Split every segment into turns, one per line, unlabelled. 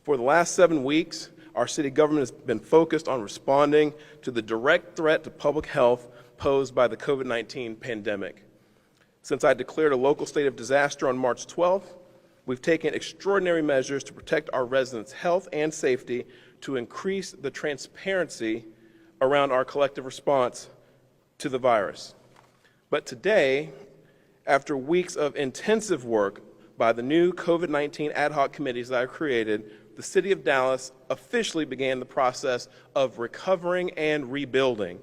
For the last 7 weeks, our city government has been focused on responding to the direct threat to public health posed by the COVID-19 pandemic. Since I declared a local state of disaster on March 12th, we've taken extraordinary measures to protect our residents' health and safety, to increase the transparency around our collective response to the virus. But today, after weeks of intensive work by the new COVID-19 ad hoc committees that I've created, the City of Dallas officially began the process of recovering and rebuilding.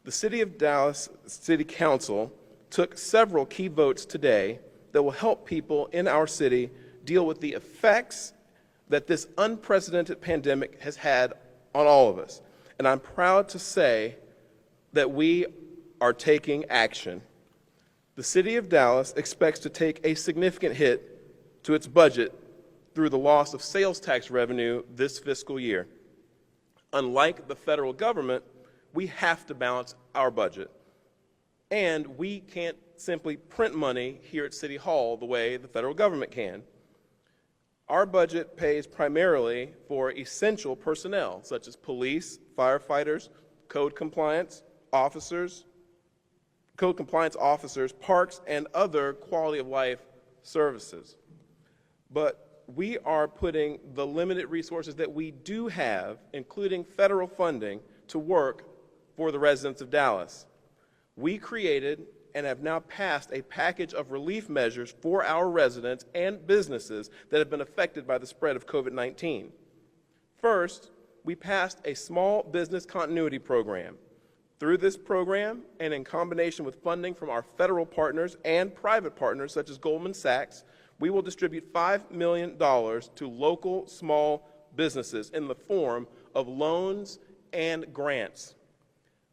The City of Dallas City Council took several key votes today that will help people in our city deal with the effects that this unprecedented pandemic has had on all of us. And I'm proud to say that we are taking action. The City of Dallas expects to take a significant hit to its budget through the loss of sales tax revenue this fiscal year. Unlike the federal government, we have to balance our budget. And we can't simply print money here at City Hall the way the federal government can. Our budget pays primarily for essential personnel, such as police, firefighters, code compliance officers, parks, and other quality of life services. But we are putting the limited resources that we do have, including federal funding, to work for the residents of Dallas. We created and have now passed a package of relief measures for our residents and businesses that have been affected by the spread of COVID-19. First, we passed a small business continuity program. Through this program, and in combination with funding from our federal partners and private partners such as Goldman Sachs, we will distribute $5 million to local small businesses in the form of loans and grants.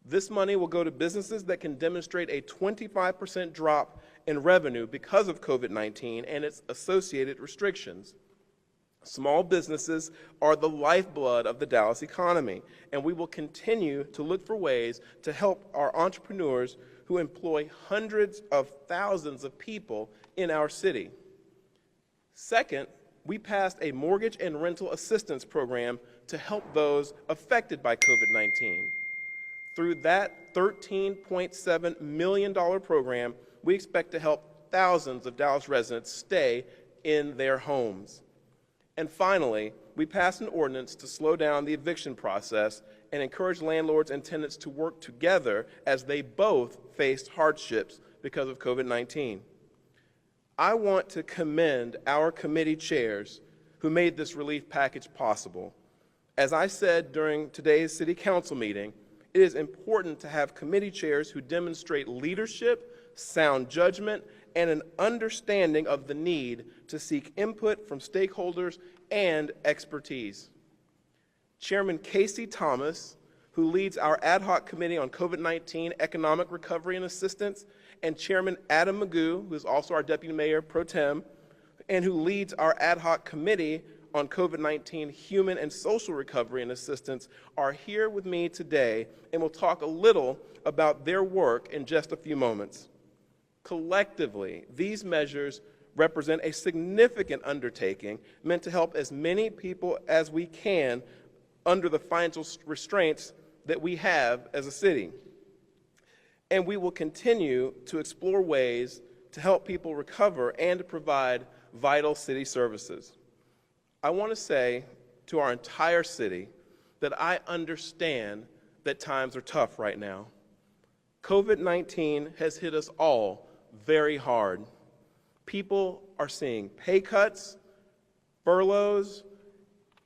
This money will go to businesses that can demonstrate a 25% drop in revenue because of COVID-19 and its associated restrictions. Small businesses are the lifeblood of the Dallas economy, and we will continue to look for ways to help our entrepreneurs who employ hundreds of thousands of people in our city. Second, we passed a mortgage and rental assistance program to help those affected by COVID-19. Through that $13.7 million program, we expect to help thousands of Dallas residents stay in their homes. And finally, we passed an ordinance to slow down the eviction process and encourage landlords and tenants to work together as they both faced hardships because of COVID-19. I want to commend our committee chairs who made this relief package possible. As I said during today's City Council meeting, it is important to have committee chairs who demonstrate leadership, sound judgment, and an understanding of the need to seek input from stakeholders and expertise. Chairman Casey Thomas, who leads our ad hoc committee on COVID-19 economic recovery and assistance, and Chairman Adam Magoo, who is also our Deputy Mayor Pro Tem, and who leads our ad hoc committee on COVID-19 human and social recovery and assistance, are here with me today and will talk a little about their work in just a few moments. Collectively, these measures represent a significant undertaking meant to help as many people as we can under the financial restraints that we have as a city. And we will continue to explore ways to help people recover and to provide vital city services. I want to say to our entire city that I understand that times are tough right now. COVID-19 has hit us all very hard. People are seeing pay cuts, furloughs,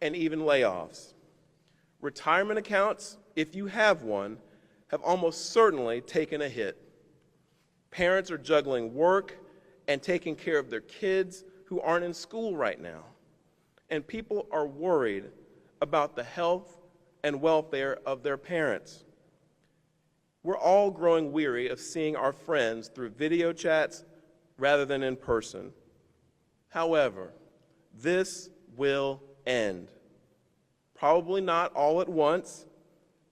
and even layoffs. Retirement accounts, if you have one, have almost certainly taken a hit. Parents are juggling work and taking care of their kids who aren't in school right now. And people are worried about the health and welfare of their parents. We're all growing weary of seeing our friends through video chats rather than in person. However, this will end. Probably not all at once,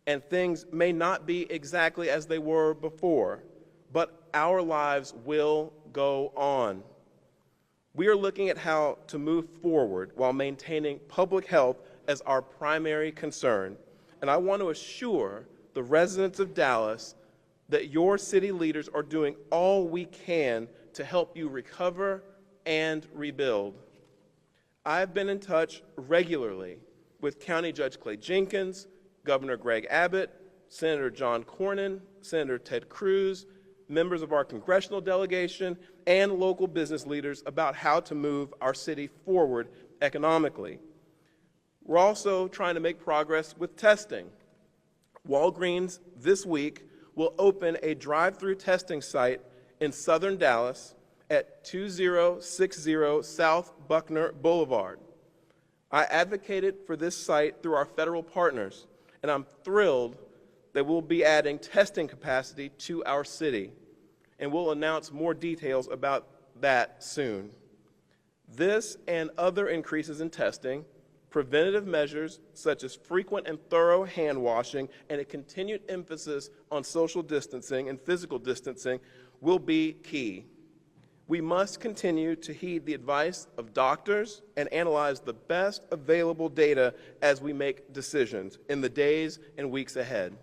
and things may not be exactly as they were before, but our lives will go on. We are looking at how to move forward while maintaining public health as our primary concern. And I want to assure the residents of Dallas that your city leaders are doing all we can to help you recover and rebuild. I've been in touch regularly with County Judge Clay Jenkins, Governor Greg Abbott, Senator John Cornyn, Senator Ted Cruz, members of our congressional delegation, and local business leaders about how to move our city forward economically. We're also trying to make progress with testing. Walgreens this week will open a drive-through testing site in southern Dallas at 2060 South Buckner Boulevard. I advocated for this site through our federal partners, and I'm thrilled that we'll be adding testing capacity to our city, and we'll announce more details about that soon. This and other increases in testing, preventative measures such as frequent and thorough hand washing, and a continued emphasis on social distancing and physical distancing will be key. We must continue to heed the advice of doctors and analyze the best available data as we make decisions in the days and weeks ahead.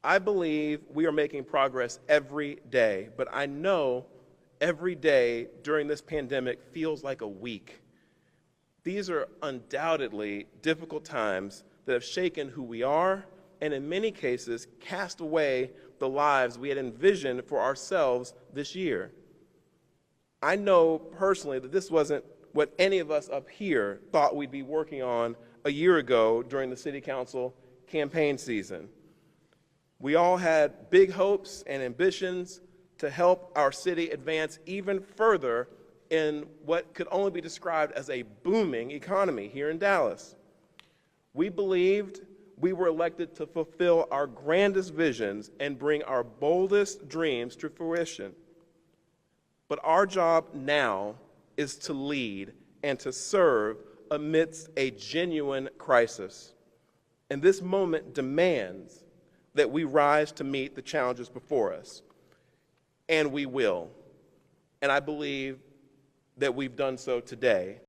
I believe we are making progress every day, but I know every day during this pandemic feels like a week. These are undoubtedly difficult times that have shaken who we are and in many cases cast away the lives we had envisioned for ourselves this year. I know personally that this wasn't what any of us up here thought we'd be working on a year ago during the City Council campaign season. We all had big hopes and ambitions to help our city advance even further in what could only be described as a booming economy here in Dallas. We believed we were elected to fulfill our grandest visions and bring our boldest dreams to fruition. But our job now is to lead and to serve amidst a genuine crisis. And this moment demands that we rise to meet the challenges before us. And we will. And I believe that we've done so today.